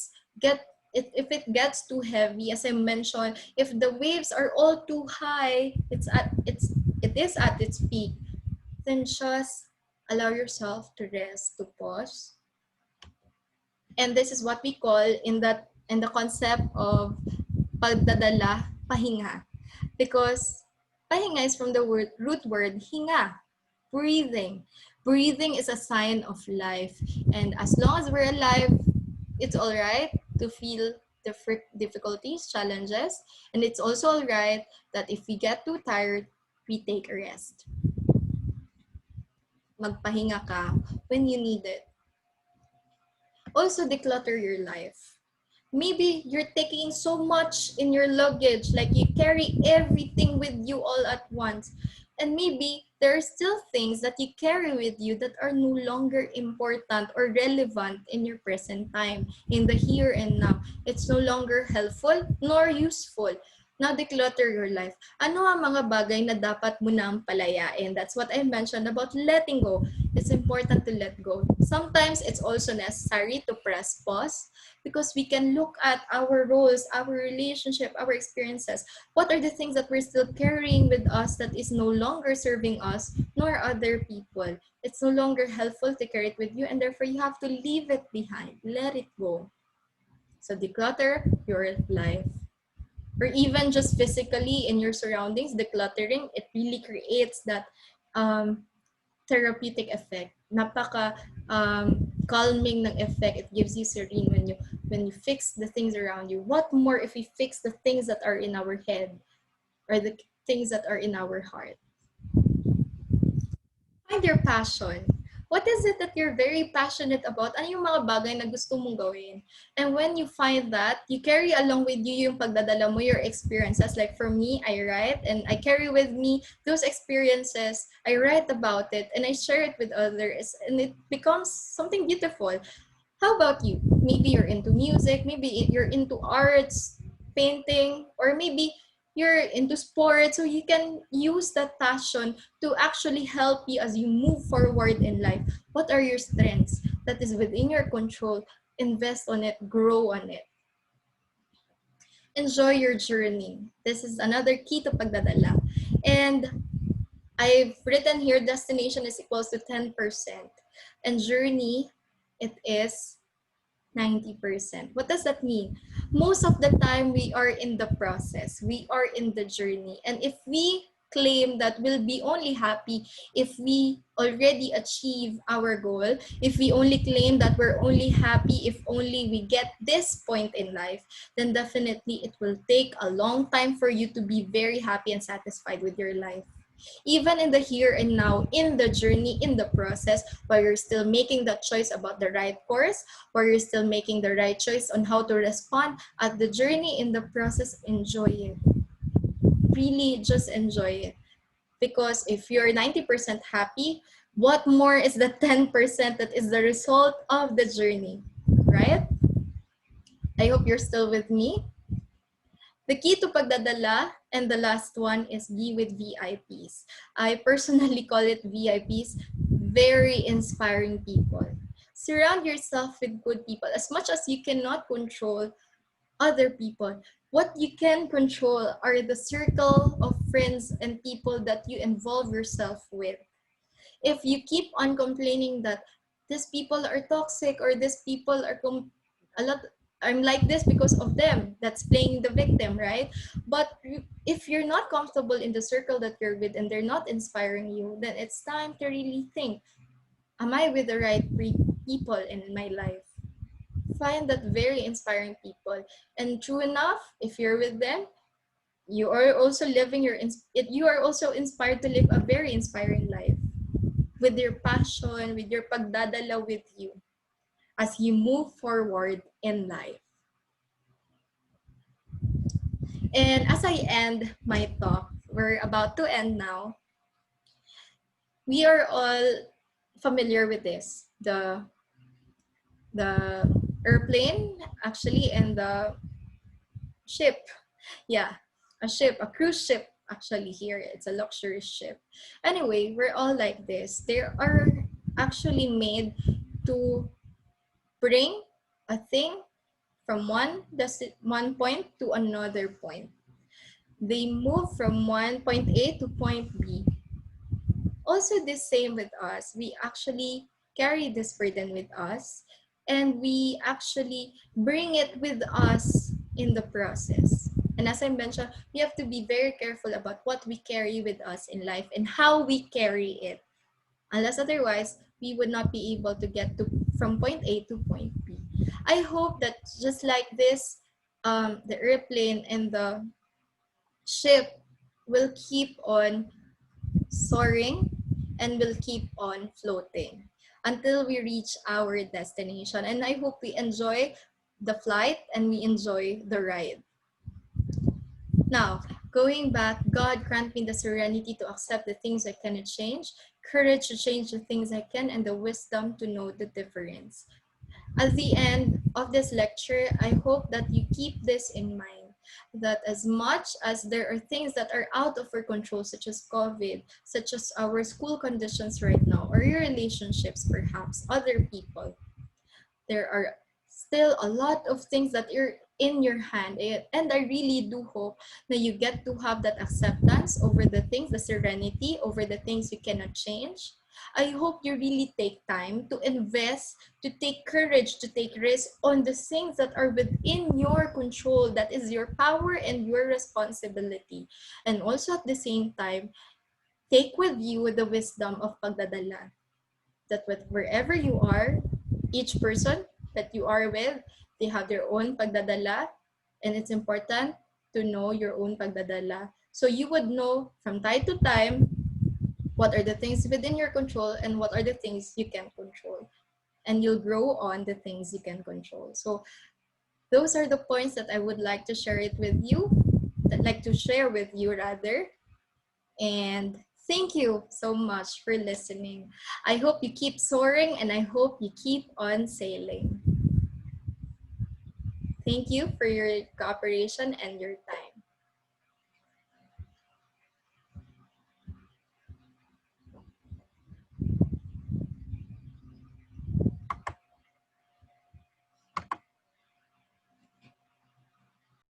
gets too heavy, as I mentioned, if the waves are all too high, it is at its peak, then just allow yourself to rest, to pause. And this is what we call in the concept of pagdadala, pahinga. Because pahinga is from the root word hinga, breathing. Breathing is a sign of life. And as long as we're alive, it's all right to feel difficulties, challenges. And it's also all right that if we get too tired, we take a rest. Magpahinga ka when you need it. Also, declutter your life. Maybe you're taking so much in your luggage, like you carry everything with you all at once. And maybe there are still things that you carry with you that are no longer important or relevant in your present time, in the here and now. It's no longer helpful nor useful. Now declutter your life. Ano ang mga bagay na dapat mo nang palayain? That's what I mentioned about letting go. It's important to let go. Sometimes it's also necessary to press pause, because we can look at our roles, our relationship, our experiences. What are the things that we're still carrying with us that is no longer serving us nor other people? It's no longer helpful to carry it with you, and therefore you have to leave it behind. Let it go. So declutter your life. or even just physically in your surroundings, decluttering, it really creates that therapeutic effect. Napaka calming ng effect. It gives you serene when you fix the things around you. What more if we fix the things that are in our head or the things that are in our heart? Find your passion. What is it that you're very passionate about? Ano yung mga bagay na gusto mong gawin? And when you find that, you carry along with you yung pagdadala mo, your experiences. Like for me, I write and I carry with me those experiences. I write about it and I share it with others and it becomes something beautiful. How about you? Maybe you're into music, maybe you're into arts, painting, or maybe you're into sports, so you can use that passion to actually help you as you move forward in life. What are your strengths that is within your control? Invest on it, grow on it. Enjoy your journey. This is another key to pagdadala. And I've written here destination is equals to 10%. And journey, it is 90%. What does that mean? Most of the time, we are in the process. We are in the journey. And if we claim that we'll be only happy if we already achieve our goal, if we only claim that we're only happy if only we get this point in life, then definitely it will take a long time for you to be very happy and satisfied with your life. Even in the here and now, in the journey, in the process, while you're still making that choice about the right course, while you're still making the right choice on how to respond at the journey, in the process, enjoy it. Really just enjoy it. Because if you're 90% happy, what more is the 10% that is the result of the journey, right? I hope you're still with me. The key to pagdadala, and the last one is be with VIPs. I personally call it VIPs, very inspiring people. Surround yourself with good people. As much as you cannot control other people, what you can control are the circle of friends and people that you involve yourself with. If you keep on complaining that these people are toxic or these people are a lot, I'm like this because of them, that's playing the victim, right? But if you're not comfortable in the circle that you're with and they're not inspiring you, then it's time to really think, am I with the right people in my life? Find that very inspiring people, and true enough, if you're with them, you are also living you are also inspired to live a very inspiring life with your passion, with your pagdadala with you as you move forward in life. And as I end my talk, we're about to end now. We are all familiar with this, the airplane actually and the ship. Yeah, a ship, a cruise ship actually here. It's a luxury ship. Anyway, we're all like this. They are actually made to bring a thing from one point to another point. They move from point A to point B. Also the same with us. We actually carry this burden with us and we actually bring it with us in the process. And as I mentioned, we have to be very careful about what we carry with us in life and how we carry it. Unless otherwise, we would not be able to get from point A to point B. I hope that just like this, the airplane and the ship will keep on soaring and will keep on floating until we reach our destination. And I hope we enjoy the flight and we enjoy the ride. Now, going back, God grant me the serenity to accept the things I cannot change, courage to change the things I can, and the wisdom to know the difference. At the end of this lecture, I hope that you keep this in mind, that as much as there are things that are out of our control, such as COVID, such as our school conditions right now, or your relationships, perhaps, other people, there are still a lot of things that are in your hand. And I really do hope that you get to have that acceptance over the things, the serenity over the things you cannot change, I hope you really take time to invest, to take courage, to take risk on the things that are within your control, that is your power and your responsibility. And also at the same time, take with you the wisdom of pagdadala, that wherever you are, each person that you are with, they have their own pagdadala, and it's important to know your own pagdadala. So you would know from time to time what are the things within your control and what are the things you can control. And you'll grow on the things you can control. So those are the points that I would like to share it with you, that like to share with you rather. And thank you so much for listening. I hope you keep soaring and I hope you keep on sailing. Thank you for your cooperation and your time.